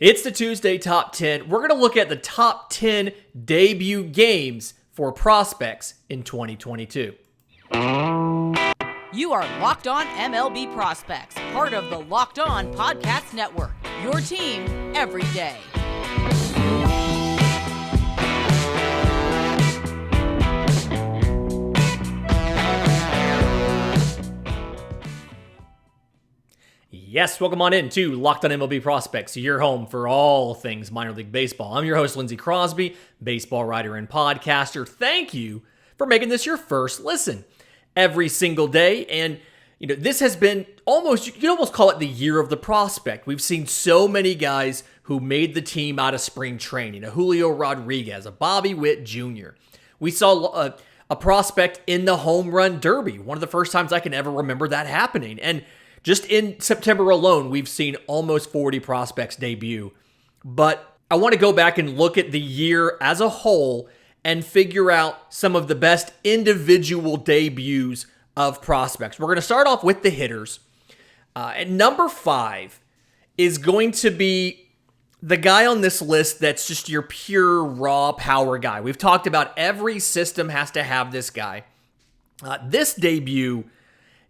It's the Tuesday Top 10. We're going to look at the top 10 debut games for prospects in 2022. You are Locked On MLB Prospects, part of the Locked On Podcast Network, your team every day. Yes, welcome on in to Locked On MLB Prospects, your home for all things minor league baseball. I'm your host, Lindsey Crosby, baseball writer and podcaster. Thank you for making this your first listen every single day. And, this has been you can almost call it the year of the prospect. We've seen so many guys who made the team out of spring training. A Julio Rodriguez, a Bobby Witt Jr. We saw a prospect in the home run derby. One of the first times I can ever remember that happening. And just in September alone, we've seen almost 40 prospects debut. But I want to go back and look at the year as a whole and figure out some of the best individual debuts of prospects. We're going to start off with the hitters. At number 5 is going to be the guy on this list that's just your pure raw power guy. We've talked about every system has to have this guy. This debut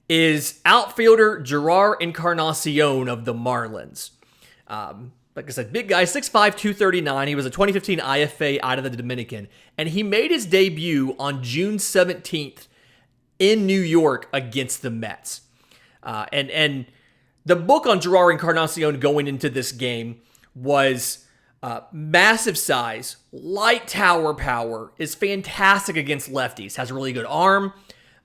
is outfielder Jerar Encarnacion of the Marlins. Like I said, big guy, 6'5", 239. He was a 2015 IFA out of the Dominican. And he made his debut on June 17th in New York against the Mets. And the book on Jerar Encarnacion going into this game was massive size, light tower power, is fantastic against lefties, has a really good arm,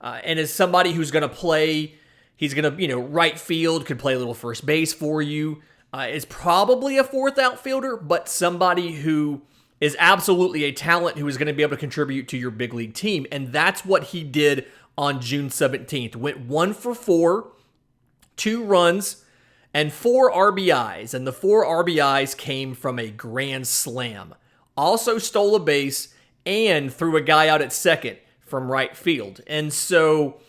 and is somebody who's going to play, he's going to, right field, could play a little first base for you, is probably a fourth outfielder, but somebody who is absolutely a talent who is going to be able to contribute to your big league team. And that's what he did on June 17th. Went 1 for 4, 2 runs, and 4 RBIs. And the 4 RBIs came from a grand slam. Also stole a base and threw a guy out at second from right field. And so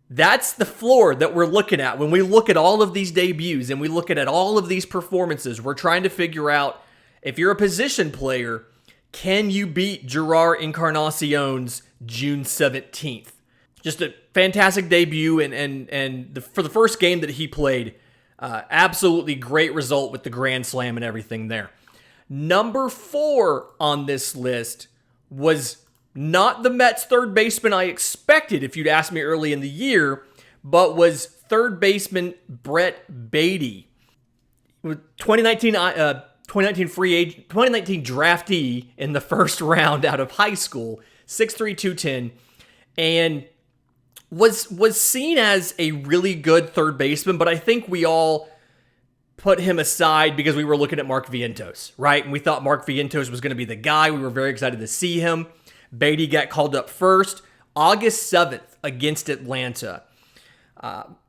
that's the floor that we're looking at. When we look at all of these debuts and we look at all of these performances, we're trying to figure out, if you're a position player, can you beat Jerar Encarnacion's June 17th? Just a fantastic debut, and for the first game that he played, absolutely great result with the grand slam and everything there. Number 4 on this list was not the Mets third baseman I expected, if you'd asked me early in the year, but was third baseman Brett Baty. 2019 draftee in the first round out of high school, 6'3", 210, and was seen as a really good third baseman, but I think we all put him aside because we were looking at Mark Vientos, right? And we thought Mark Vientos was going to be the guy. We were very excited to see him. Baty got called up first, August 7th against Atlanta.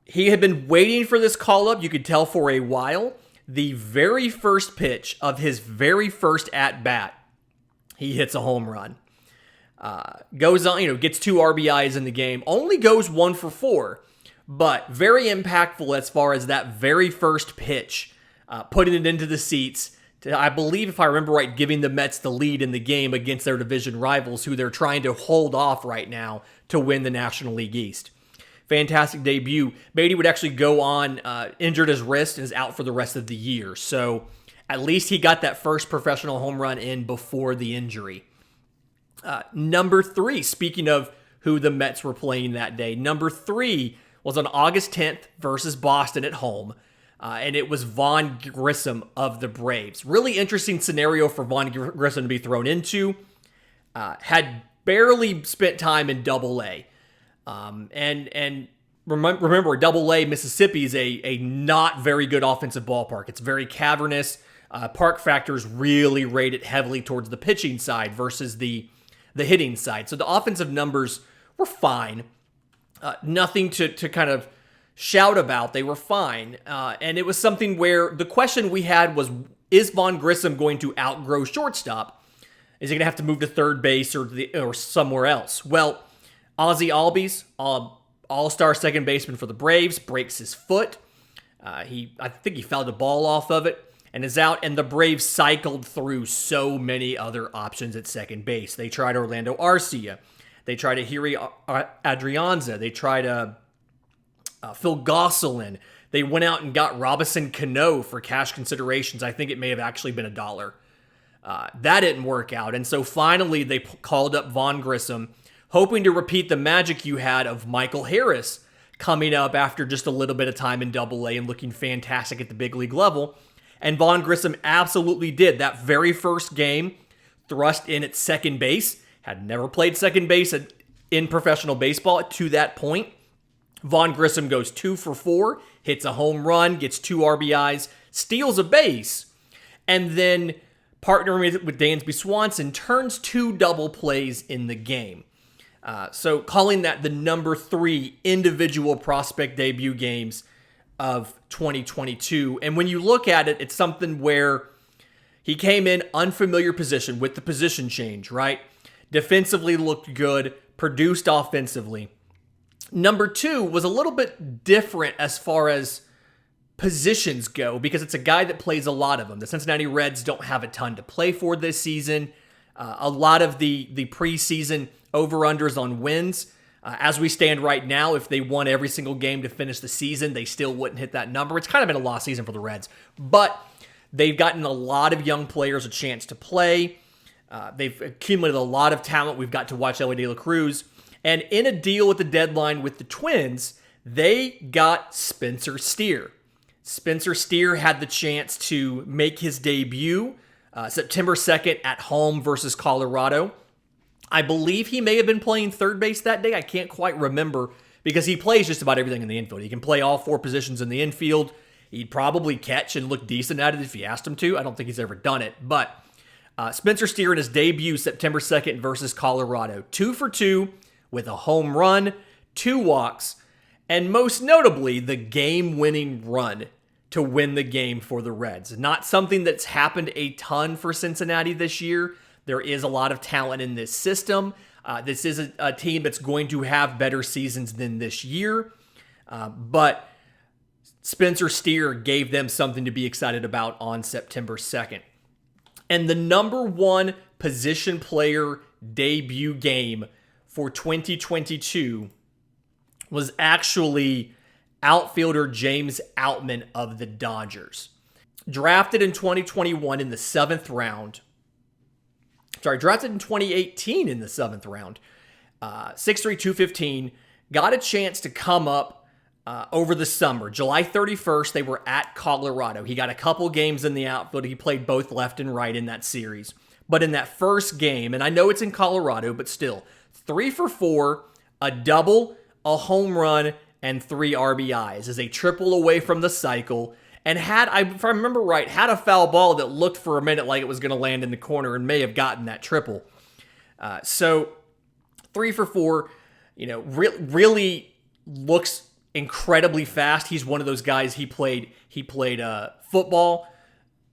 He had been waiting for this call-up, you could tell, for a while. The very first pitch of his very first at-bat, he hits a home run. Goes on, gets 2 RBIs in the game, only goes 1 for 4, but very impactful as far as that very first pitch, putting it into the seats. I believe, if I remember right, giving the Mets the lead in the game against their division rivals, who they're trying to hold off right now to win the National League East. Fantastic debut. Baty would actually go on, injured his wrist, and is out for the rest of the year. So at least he got that first professional home run in before the injury. Number 3, speaking of who the Mets were playing that day, number 3 was on August 10th versus Boston at home. And it was Vaughn Grissom of the Braves. Really interesting scenario for Vaughn Grissom to be thrown into. Had barely spent time in Double-A. And remember, Double-A, Mississippi is a not very good offensive ballpark. It's very cavernous. Park factors really rate it heavily towards the pitching side versus the hitting side. So the offensive numbers were fine. Nothing to kind of shout about. They were fine. And it was something where the question we had was, is Vaughn Grissom going to outgrow shortstop? Is he going to have to move to third base or somewhere else? Well, Ozzie Albies, all-star second baseman for the Braves, breaks his foot. I think he fouled the ball off of it. and is out, and the Braves cycled through so many other options at second base. They tried Orlando Arcia. They tried Ehire Adrianza. They tried Phil Gosselin. They went out and got Robinson Cano for cash considerations. I think it may have actually been $1. That didn't work out. And so finally they called up Vaughn Grissom, hoping to repeat the magic you had of Michael Harris coming up after just a little bit of time in Double-A and looking fantastic at the big league level. And Vaughn Grissom absolutely did. That very first game, thrust in at second base, had never played second base in professional baseball to that point. Vaughn Grissom goes 2 for 4, hits a home run, gets 2 RBIs, steals a base, and then partnering with Dansby Swanson, turns 2 double plays in the game. So calling that the number 3 individual prospect debut games of 2022. And when you look at it, it's something where he came in unfamiliar position with the position change, right? Defensively looked good, produced offensively. Number 2 was a little bit different as far as positions go because it's a guy that plays a lot of them. The Cincinnati Reds don't have a ton to play for this season. A lot of the preseason over-unders on wins. As we stand right now, if they won every single game to finish the season, they still wouldn't hit that number. It's kind of been a lost season for the Reds. But they've gotten a lot of young players a chance to play. They've accumulated a lot of talent. We've got to watch Elly De La Cruz. And in a deal with the deadline with the Twins, they got Spencer Steer. Spencer Steer had the chance to make his debut September 2nd at home versus Colorado. I believe he may have been playing third base that day. I can't quite remember because he plays just about everything in the infield. He can play all 4 positions in the infield. He'd probably catch and look decent at it if you asked him to. I don't think he's ever done it. But Spencer Steer in his debut September 2nd versus Colorado. 2 for 2 with a home run, 2 walks, and most notably, the game-winning run to win the game for the Reds. Not something that's happened a ton for Cincinnati this year. There is a lot of talent in this system. This is a team that's going to have better seasons than this year. But Spencer Steer gave them something to be excited about on September 2nd. And the number 1 position player debut game for 2022 was actually outfielder James Outman of the Dodgers. Drafted in 2021 in the 7th round. Drafted in 2018 in the 7th round. 6'3", 215. Got a chance to come up over the summer. July 31st, they were at Colorado. He got a couple games in the outfield. He played both left and right in that series. But in that first game, and I know it's in Colorado, but still, 3 for 4, a double, a home run, and 3 RBIs as a triple away from the cycle. And if I remember right, had a foul ball that looked for a minute like it was going to land in the corner and may have gotten that triple. So 3 for 4, really looks incredibly fast. He's one of those guys. He played football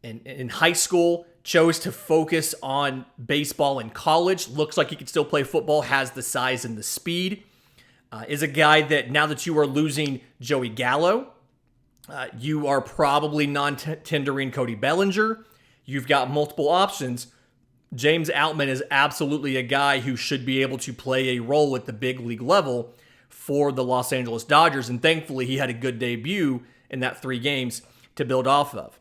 in high school, chose to focus on baseball in college. Looks like he could still play football, has the size and the speed. Is a guy that now that you are losing Joey Gallo, you are probably non-tendering Cody Bellinger. You've got multiple options. James Outman is absolutely a guy who should be able to play a role at the big league level for the Los Angeles Dodgers, and thankfully he had a good debut in that 3 games to build off of.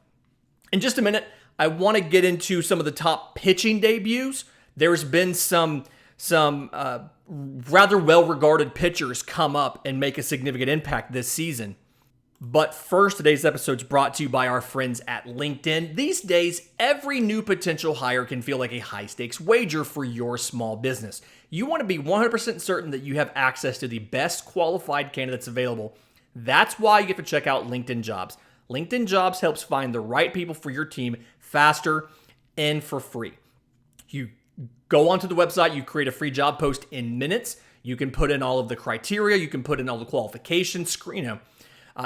In just a minute, I want to get into some of the top pitching debuts. There's been some rather well-regarded pitchers come up and make a significant impact this season. But first, today's episode is brought to you by our friends at LinkedIn. These days, every new potential hire can feel like a high-stakes wager for your small business. You want to be 100% certain that you have access to the best qualified candidates available. That's why you have to check out LinkedIn Jobs. LinkedIn Jobs helps find the right people for your team faster and for free. You go onto the website, you create a free job post in minutes. You can put in all of the criteria, you can put in all the qualifications,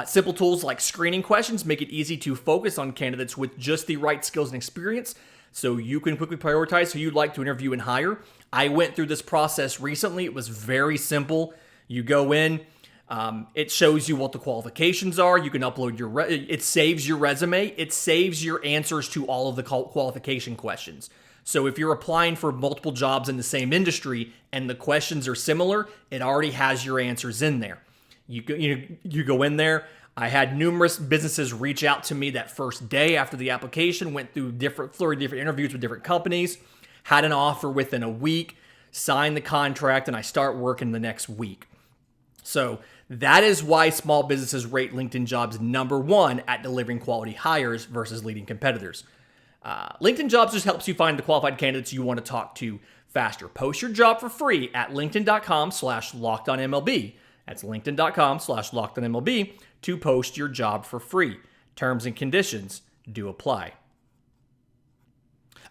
simple tools like screening questions make it easy to focus on candidates with just the right skills and experience so you can quickly prioritize who you'd like to interview and hire. I went through this process recently. It was very simple. You go in, It shows you what the qualifications are. You can upload it saves your resume. It saves your answers to all of the qualification questions. So if you're applying for multiple jobs in the same industry and the questions are similar, it already has your answers in there. You go in there. I had numerous businesses reach out to me that first day after the application, went through different interviews with different companies, had an offer within a week, signed the contract, and I start working the next week. So that is why small businesses rate LinkedIn Jobs number one at delivering quality hires versus leading competitors. LinkedIn Jobs just helps you find the qualified candidates you want to talk to faster. Post your job for free at linkedin.com/lockedonmlb. That's linkedin.com/lockedonmlb to post your job for free. Terms and conditions do apply.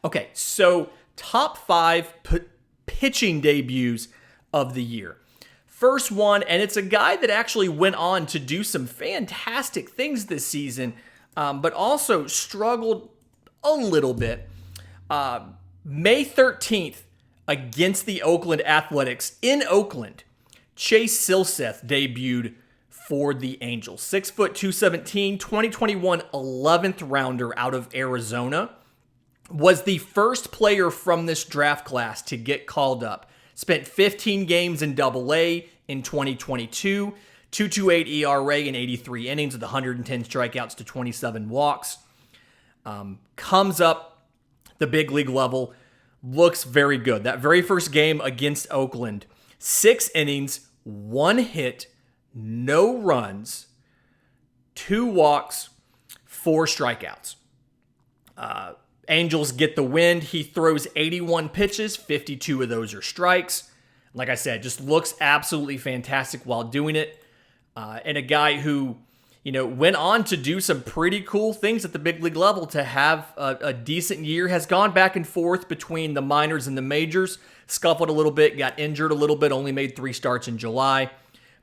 Okay, so top 5 pitching debuts of the year. First one, and it's a guy that actually went on to do some fantastic things this season, but also struggled a little bit. May 13th against the Oakland Athletics in Oakland, Chase Silseth debuted for the Angels. 6', 217, 2021 11th rounder out of Arizona. Was the first player from this draft class to get called up. Spent 15 games in Double-A in 2022, 2.28 ERA in 83 innings with 110 strikeouts to 27 walks. Comes up the big league level, looks very good. That very first game against Oakland, 6 innings, 1 hit, no runs, 2 walks, 4 strikeouts. Angels get the win. He throws 81 pitches, 52 of those are strikes. Like I said, just looks absolutely fantastic while doing it. And a guy who, went on to do some pretty cool things at the big league level to have a decent year, has gone back and forth between the minors and the majors, scuffled a little bit, got injured a little bit, only made 3 starts in July,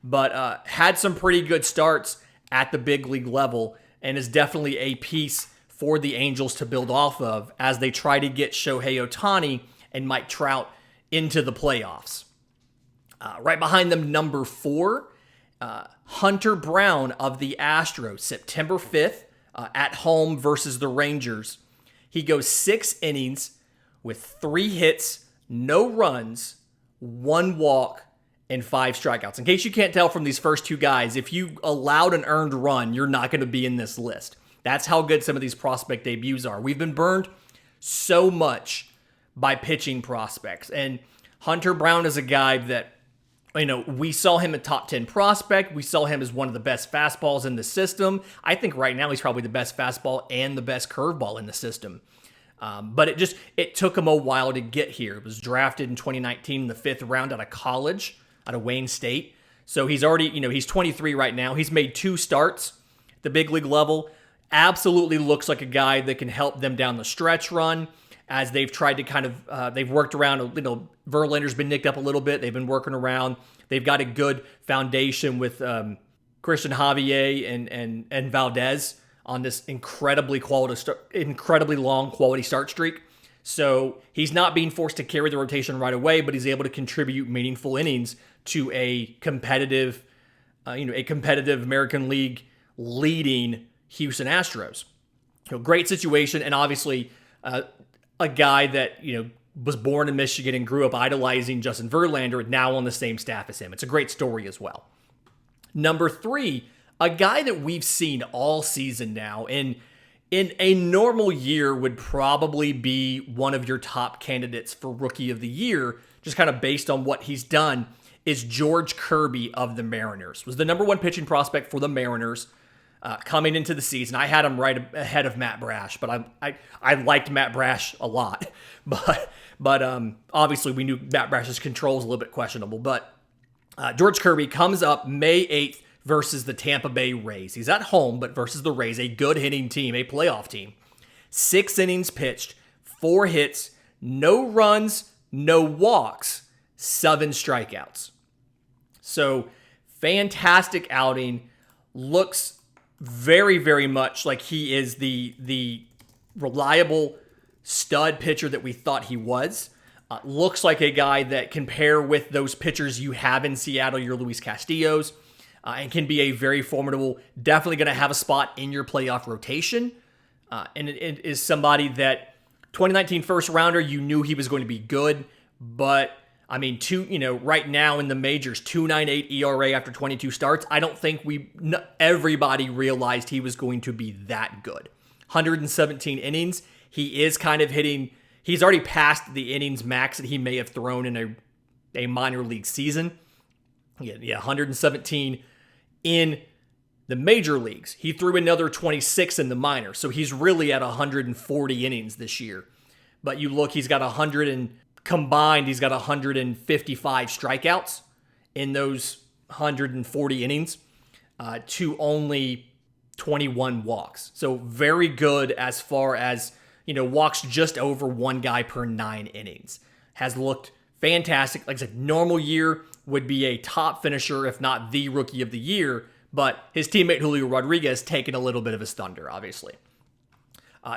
but had some pretty good starts at the big league level and is definitely a piece for the Angels to build off of as they try to get Shohei Ohtani and Mike Trout into the playoffs. Right behind them, number 4, Hunter Brown of the Astros, September 5th, at home versus the Rangers. He goes 6 innings with 3 hits, no runs, 1 walk, and 5 strikeouts. In case you can't tell from these first 2 guys, if you allowed an earned run, you're not going to be in this list. That's how good some of these prospect debuts are. We've been burned so much by pitching prospects. And Hunter Brown is a guy that, we saw him a top 10 prospect. We saw him as one of the best fastballs in the system. I think right now he's probably the best fastball and the best curveball in the system. But it took him a while to get here. It was drafted in 2019 in the 5th round out of college, out of Wayne State. So he's already, he's 23 right now. He's made 2 starts at the big league level. Absolutely looks like a guy that can help them down the stretch run as they've tried to they've worked around, Verlander's been nicked up a little bit. They've been working around. They've got a good foundation with Christian Javier and Valdez on this incredibly long quality start streak. So he's not being forced to carry the rotation right away, but he's able to contribute meaningful innings to a competitive American League leading Houston Astros. Great situation, and obviously a guy that was born in Michigan and grew up idolizing Justin Verlander, now on the same staff as him. It's a great story as well. Number 3, a guy that we've seen all season now, and in a normal year would probably be one of your top candidates for Rookie of the Year, just kind of based on what he's done, is George Kirby of the Mariners. Was the number 1 pitching prospect for the Mariners coming into the season. I had him right ahead of Matt Brash, but I liked Matt Brash a lot. But obviously we knew Matt Brash's control was a little bit questionable. But George Kirby comes up May 8th versus the Tampa Bay Rays. He's at home, but versus the Rays, a good hitting team, a playoff team. 6 innings pitched, 4 hits, no runs, no walks, 7 strikeouts. So fantastic outing. Looks very, very much like he is the reliable stud pitcher that we thought he was. Looks like a guy that can pair with those pitchers you have in Seattle, your Luis Castillos. and can be a very formidable, definitely going to have a spot in your playoff rotation. And it is somebody that 2019 first rounder, you knew he was going to be good, but I mean, right now in the majors, 2.98 ERA after 22 starts. I don't think everybody realized he was going to be that good. 117 innings. He is kind of hitting. He's already passed the innings max that he may have thrown in a minor league season. Yeah, 117 in the major leagues. He threw another 26 in the minor, so he's really at 140 innings this year. But you look, he's got combined, he's got 155 strikeouts in those 140 innings to only 21 walks. So very good as far as, walks just over one guy per 9 innings. Has looked fantastic. Like I said, normal year would be a top finisher, if not the rookie of the year, but his teammate Julio Rodriguez taken a little bit of a stunner, obviously.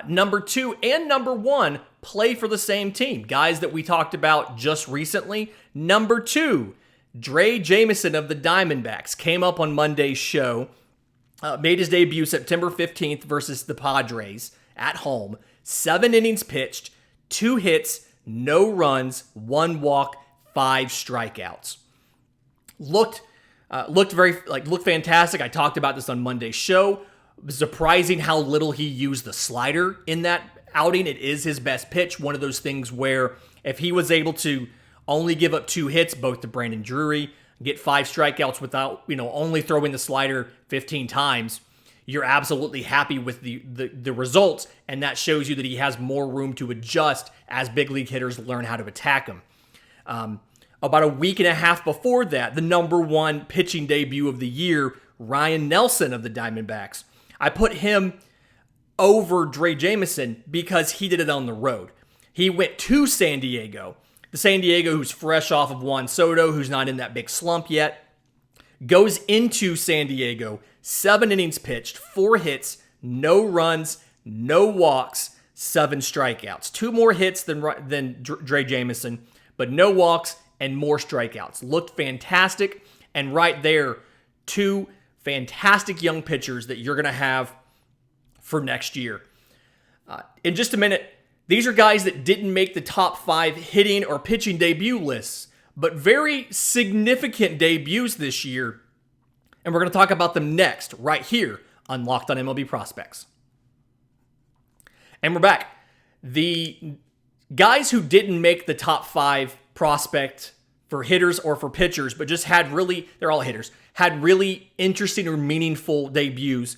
Number 2 and number 1 play for the same team. Guys that we talked about just recently. Number 2, Dre Jameson of the Diamondbacks came up on Monday's show. Made his debut September 15th versus the Padres at home. 7 innings pitched, 2 hits, no runs, 1 walk, 5 strikeouts. Looked fantastic. I talked about this on Monday's show. Surprising how little he used the slider in that outing. It is his best pitch. One of those things where if he was able to only give up 2 hits, both to Brandon Drury, get 5 strikeouts without, only throwing the slider 15 times, you're absolutely happy with the results, and that shows you that he has more room to adjust as big league hitters learn how to attack him. About a week and a half before that, the number 1 pitching debut of the year, Ryne Nelson of the Diamondbacks. I put him over Dre Jameson because he did it on the road. He went to San Diego. The San Diego, who's fresh off of Juan Soto, who's not in that big slump yet, goes into San Diego, 7 innings pitched, 4 hits, no runs, no walks, 7 strikeouts. 2 more hits than Dre Jameson, but no walks and more strikeouts. Looked fantastic, and right there, 2 fantastic young pitchers that you're going to have for next year. In just a minute, these are guys that didn't make the top 5 hitting or pitching debut lists, but very significant debuts this year. And we're going to talk about them next, right here on Locked on MLB Prospects. And we're back. The guys who didn't make the top 5 prospect for hitters or for pitchers, but just they're all hitters, had really interesting or meaningful debuts,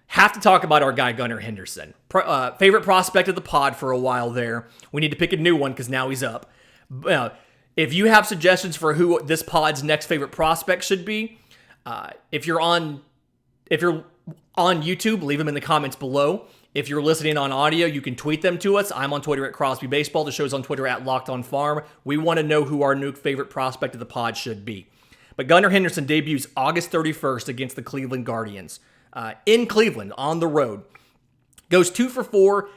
have to talk about our guy Gunnar Henderson. Favorite prospect of the pod for a while there. We need to pick a new one because now he's up. If you have suggestions for who this pod's next favorite prospect should be, if you're on YouTube, leave them in the comments below. If you're listening on audio, you can tweet them to us. I'm on Twitter at Crosby Baseball. The show's on Twitter at Locked On Farm. We want to know who our new favorite prospect of the pod should be. But Gunnar Henderson debuts August 31st against the Cleveland Guardians. In Cleveland, on the road. Goes 2 for 4,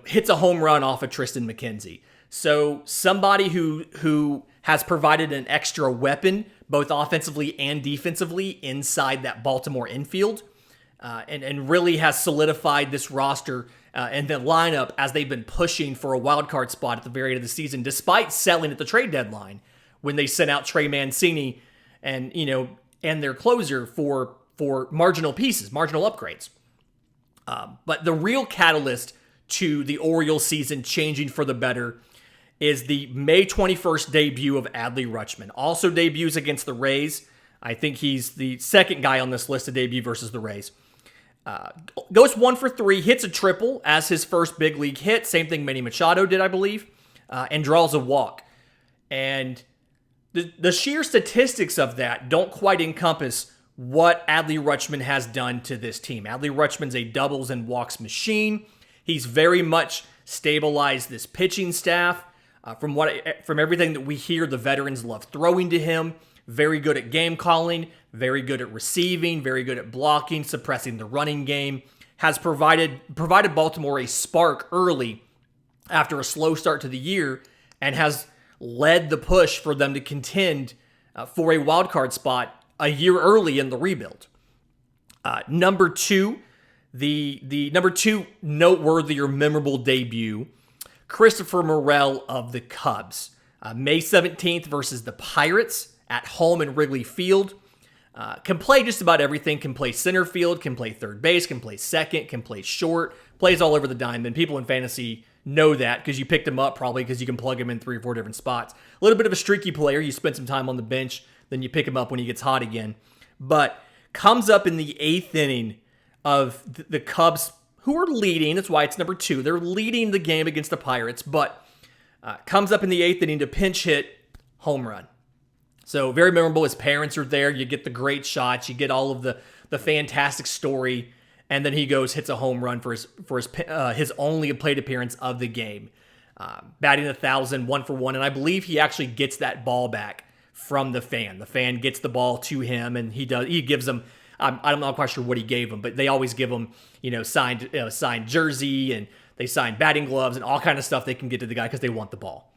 hits a home run off of Tristan McKenzie. So somebody who has provided an extra weapon, both offensively and defensively, inside that Baltimore infield. And really has solidified this roster and the lineup as they've been pushing for a wild card spot at the very end of the season, despite selling at the trade deadline when they sent out Trey Mancini and their closer for marginal pieces, marginal upgrades. But the real catalyst to the Orioles season changing for the better is the May 21st debut of Adley Rutchman. Also debuts against the Rays. I think he's the second guy on this list to debut versus the Rays. Goes 1 for 3, hits a triple as his first big league hit. Same thing Manny Machado did, I believe, and draws a walk. And the sheer statistics of that don't quite encompass what Adley Rutchman has done to this team. Adley Rutchman's a doubles and walks machine. He's very much stabilized this pitching staff. From everything that we hear, the veterans love throwing to him. Very good at game calling, very good at receiving, very good at blocking, suppressing the running game. Has provided Baltimore a spark early after a slow start to the year, and has led the push for them to contend for a wild card spot a year early in the rebuild. Number two, the number two noteworthy or memorable debut, Christopher Morel of the Cubs. May 17th versus the Pirates at home in Wrigley Field. Can play just about everything. Can play center field, can play third base, can play second, can play short. Plays all over the diamond. People in fantasy know that because you picked him up probably because you can plug him in 3 or 4 different spots. A little bit of a streaky player. You spend some time on the bench, then you pick him up when he gets hot again. But comes up in the 8th inning of the Cubs, who are leading. That's why it's number 2. They're leading the game against the Pirates, but comes up in the 8th inning to pinch hit, home run. So very memorable. His parents are there. You get the great shots. You get all of the fantastic story. And then he goes, hits a home run for his only plate appearance of the game. Batting 1,000, 1 for 1. And I believe he actually gets that ball back from the fan. The fan gets the ball to him, and he gives them, I'm not quite sure what he gave them, but they always give him, signed jersey, and they sign batting gloves and all kind of stuff they can get to the guy because they want the ball.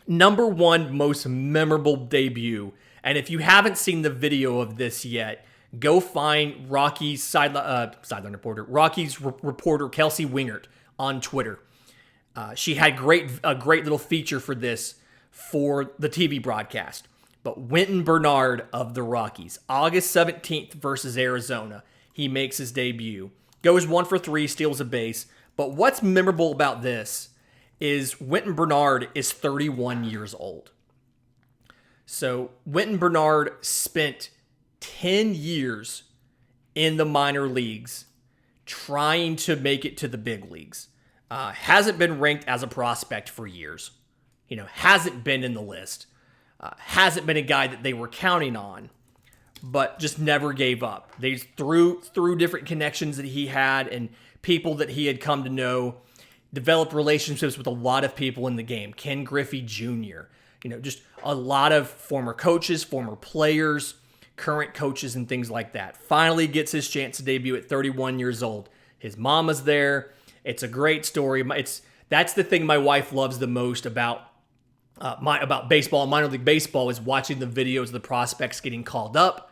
Number 1 most memorable debut. And if you haven't seen the video of this yet, go find Rockies sideline reporter, Rockies reporter Kelsey Wingert on Twitter. She had a great little feature for this for the TV broadcast. But Wynton Bernard of the Rockies, August 17th versus Arizona, he makes his debut. Goes 1 for 3, steals a base. But what's memorable about this is Wynton Bernard is 31 years old. So Wynton Bernard spent 10 years in the minor leagues trying to make it to the big leagues. Hasn't been ranked as a prospect for years. Hasn't been in the list. Hasn't been a guy that they were counting on, but just never gave up. They through different connections that he had and people that he had come to know, developed relationships with a lot of people in the game. Ken Griffey Jr., just a lot of former coaches, former players, current coaches, and things like that. Finally gets his chance to debut at 31 years old. His mama's there. It's a great story. That's the thing my wife loves the most about baseball, minor league baseball, is watching the videos of the prospects getting called up.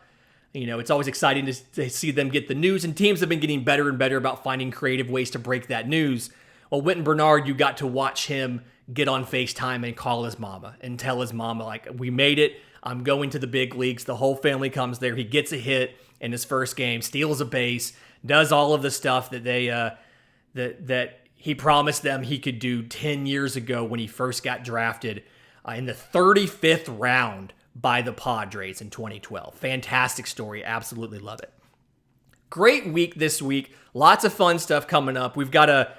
It's always exciting to see them get the news, and teams have been getting better and better about finding creative ways to break that news. Well, Wynton Bernard, you got to watch him get on FaceTime and call his mama and tell his mama, like, we made it. I'm going to the big leagues. The whole family comes there. He gets a hit in his first game, steals a base, does all of the stuff that that he promised them he could do 10 years ago when he first got drafted in the 35th round by the Padres in 2012. Fantastic story. Absolutely love it. Great week this week. Lots of fun stuff coming up. We've got a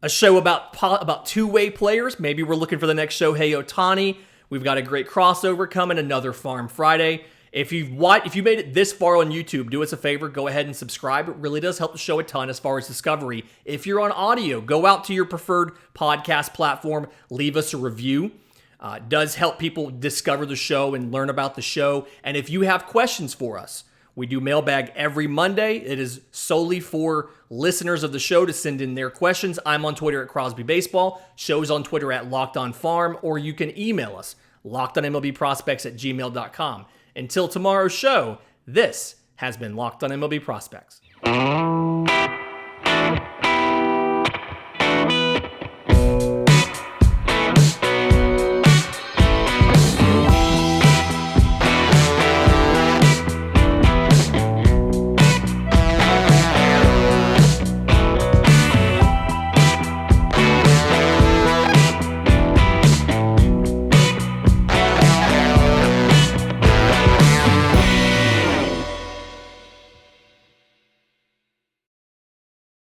show about two-way players. Maybe we're looking for the next Shohei Ohtani. We've got a great crossover coming, another Farm Friday. If you made it this far on YouTube, do us a favor, go ahead and subscribe. It really does help the show a ton as far as discovery. If you're on audio, go out to your preferred podcast platform, leave us a review. It does help people discover the show and learn about the show. And if you have questions for us, we do mailbag every Monday. It is solely for listeners of the show to send in their questions. I'm on Twitter at Crosby Baseball. Show's on Twitter at Locked On Farm, or you can email us, lockedonmlbprospects@gmail.com. Until tomorrow's show, this has been Locked On MLB Prospects.